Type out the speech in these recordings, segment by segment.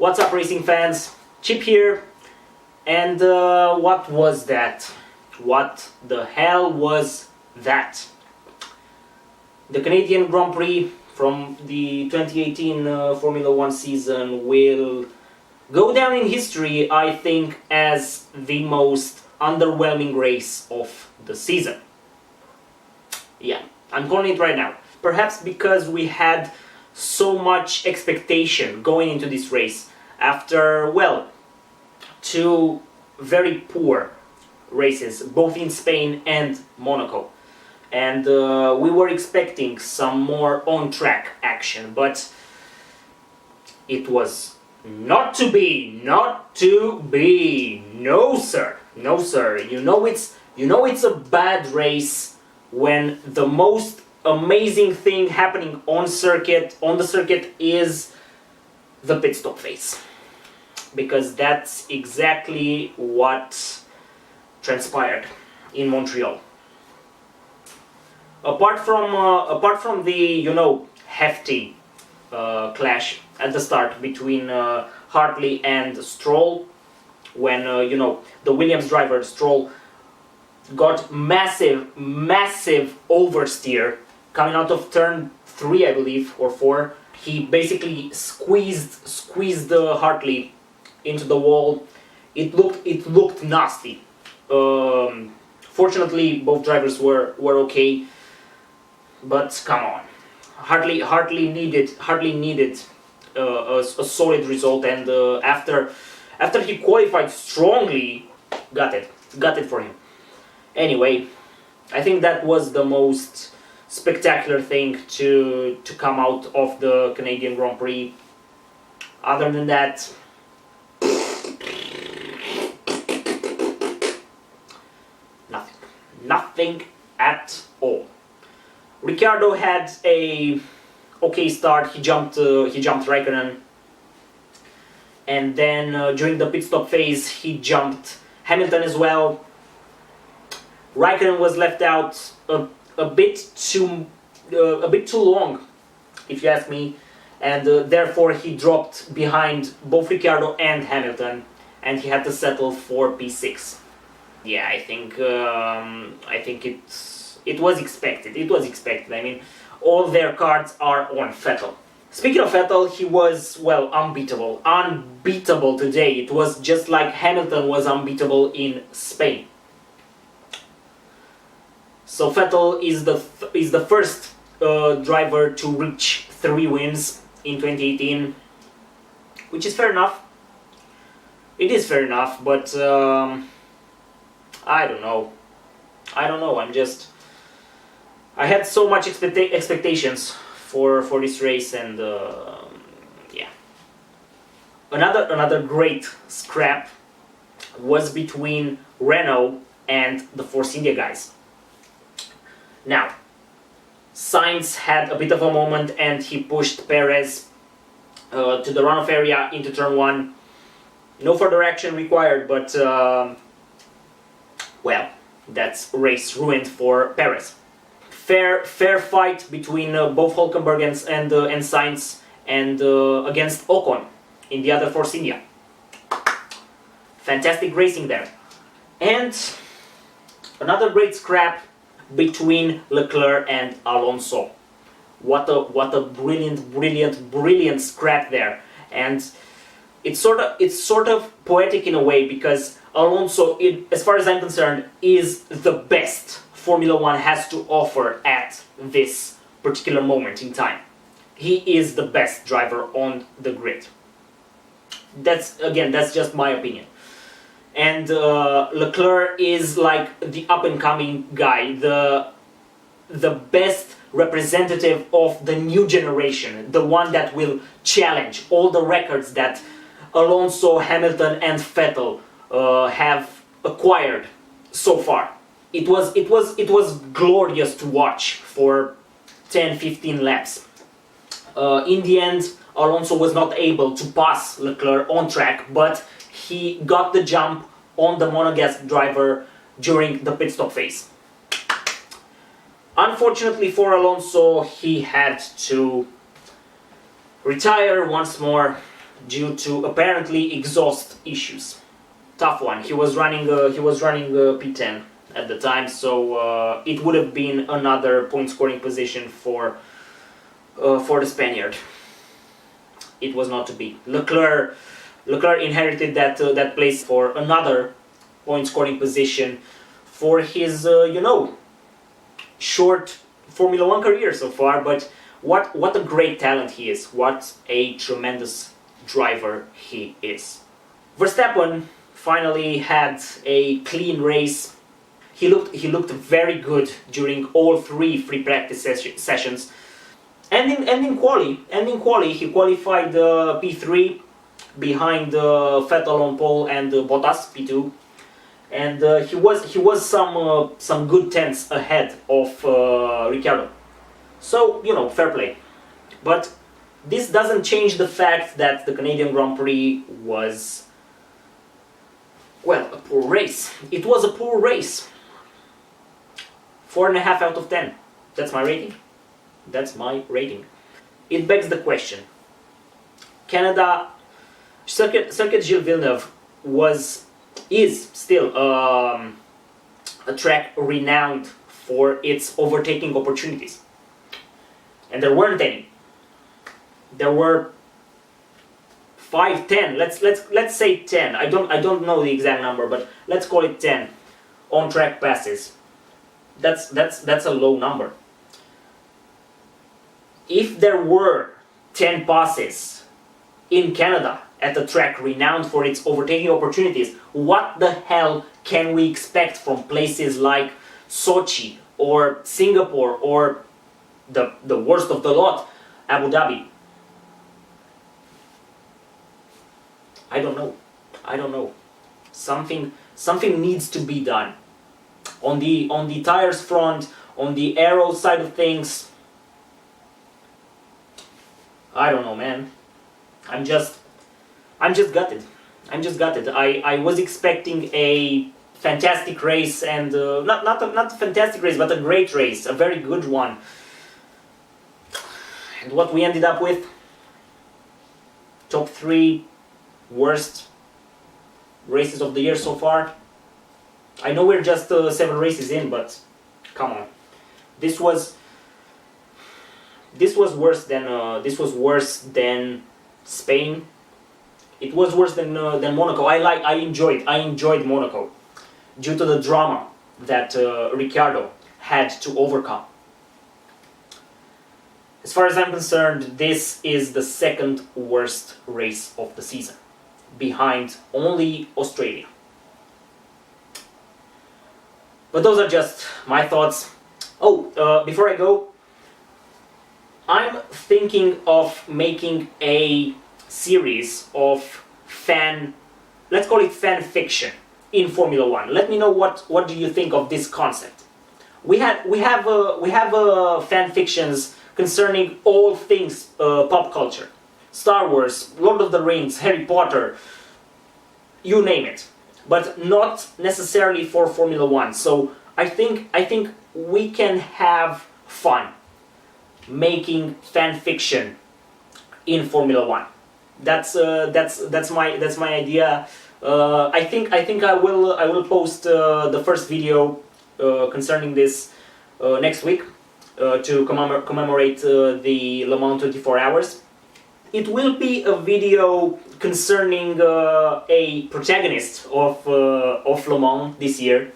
What's up, racing fans? Chip here. And what was that? What the hell was that? The Canadian Grand Prix from the 2018 Formula 1 season will go down in history, I think, as the most underwhelming race of the season. Yeah, I'm calling it right now. Perhaps because we had so much expectation going into this race after, well, two very poor races, both in Spain and Monaco. And we were expecting some more on-track action, but it was not to be, not to be. No sir, no sir. You know it's a bad race when the most amazing thing happening on the circuit is the pit stop phase, because that's exactly what transpired in Montreal. Apart from the hefty clash at the start between Hartley and Stroll, when the Williams driver Stroll got massive oversteer coming out of turn 3, I believe, or 4. He basically squeezed Hartley into the wall. It looked nasty. Fortunately, both drivers were okay, but come on, Hartley needed a solid result, and after he qualified strongly, got it for him. Anyway, I think that was the most spectacular thing to come out of the Canadian Grand Prix. Other than that, nothing at all. Ricciardo had a okay start. He jumped Raikkonen, and then during the pit stop phase he jumped Hamilton as well. Raikkonen was left out a bit too long, if you ask me, and therefore he dropped behind both Ricciardo and Hamilton, and he had to settle for P6. Yeah, I think it was expected. It was expected. I mean, all their cards are on Vettel. Speaking of Vettel, he was, well, unbeatable. Unbeatable today. It was just like Hamilton was unbeatable in Spain. So Vettel is the first driver to reach 3 wins in 2018, which is fair enough. It is fair enough, but I don't know. I had so much expectations for this race, and yeah. Another great scrap was between Renault and the Force India guys. Now, Sainz had a bit of a moment and he pushed Perez to the runoff area into turn 1. No further action required, but well, that's race ruined for Perez. Fair fight between both Hülkenberg and Sainz, and against Ocon in the other Force India. Fantastic racing there. And another great scrap between LeClerc and Alonso. What a brilliant scrap there. And it's sort of poetic in a way, because Alonso, as far as I'm concerned, is the best Formula 1 has to offer at this particular moment in time. He is the best driver on the grid. That's just my opinion. And LeClerc is like the up-and-coming guy, the best representative of the new generation, the one that will challenge all the records that Alonso, Hamilton and Vettel have acquired so far. It was glorious to watch for 10-15 laps. In the end, Alonso was not able to pass Leclerc on track, but he got the jump on the monogasque driver during the pit stop phase. Unfortunately for Alonso, he had to retire once more due to apparently exhaust issues. Tough one. He was running P10 at the time, so it would have been another point scoring position for the Spaniard. It was not to be. Leclerc inherited that place for another point scoring position for his short Formula 1 career so far, but what a great talent he is. What a tremendous driver he is. Verstappen finally had a clean race. He looked very good during all three free practice sessions. And in quali, he qualified P3 behind Vettel on pole and Bottas P2, and he was some good tenths ahead of Ricciardo. So fair play. But this doesn't change the fact that the Canadian Grand Prix was, well, a poor race. It was a poor race. 4.5 out of 10. That's my rating. That's my rating. It begs the question. Canada, Circuit Gilles Villeneuve is still a track renowned for its overtaking opportunities. And there weren't any. There were 5, 10. Let's say 10. I don't know the exact number, but let's call it 10 on-track passes. That's a low number. If there were 10 passes in Canada at a track renowned for its overtaking opportunities, what the hell can we expect from places like Sochi or Singapore or the worst of the lot, Abu Dhabi? I don't know. Something needs to be done on the tires front, on the aero side of things. I don't know, man. I'm just gutted. I was expecting a fantastic race, and not a fantastic race, but a great race, a very good one. And what we ended up with, top 3 worst races of the year so far. I know we're just 7 races in, but come on, this was worse than Spain. It was worse than Monaco. I enjoyed Monaco due to the drama that Ricciardo had to overcome. As far as I'm concerned, this is the second worst race of the season, behind only Australia. But those are just my thoughts. Before I go, I'm thinking of making a series of let's call it fan fiction in Formula 1. Let me know what do you think of this concept. We have fan fictions concerning all things pop culture. Star Wars, Lord of the Rings, Harry Potter, you name it. But not necessarily for Formula 1. So I think we can have fun making fan fiction in Formula 1. That's my idea. I think I will post the first video concerning this next week to commemorate the Le Mans 24 hours. It will be a video concerning a protagonist of Le Mans this year.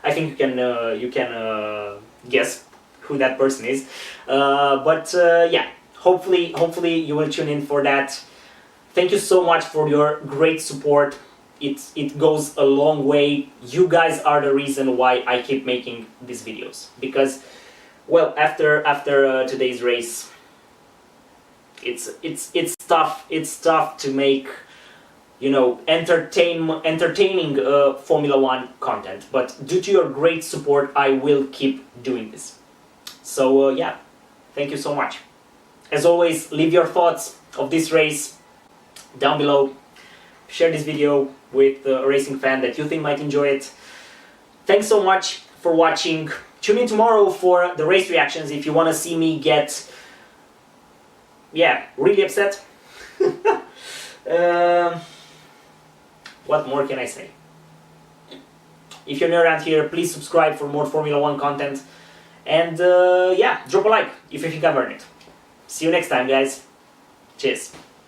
I think you can guess who that person is. Yeah, hopefully you will tune in for that. Thank you so much for your great support. It goes a long way. You guys are the reason why I keep making these videos, because, well, after today's race, it's tough. It's tough to make, entertaining Formula 1 content. But due to your great support, I will keep doing this. So yeah, thank you so much. As always, leave your thoughts of this race down below. Share this video with a racing fan that you think might enjoy it. Thanks so much for watching. Tune in tomorrow for the race reactions if you want to see me get, really upset. What more can I say? If you're new around here, please subscribe for more Formula 1 content. And yeah, drop a like if you think I've earned it. See you next time, guys. Cheers.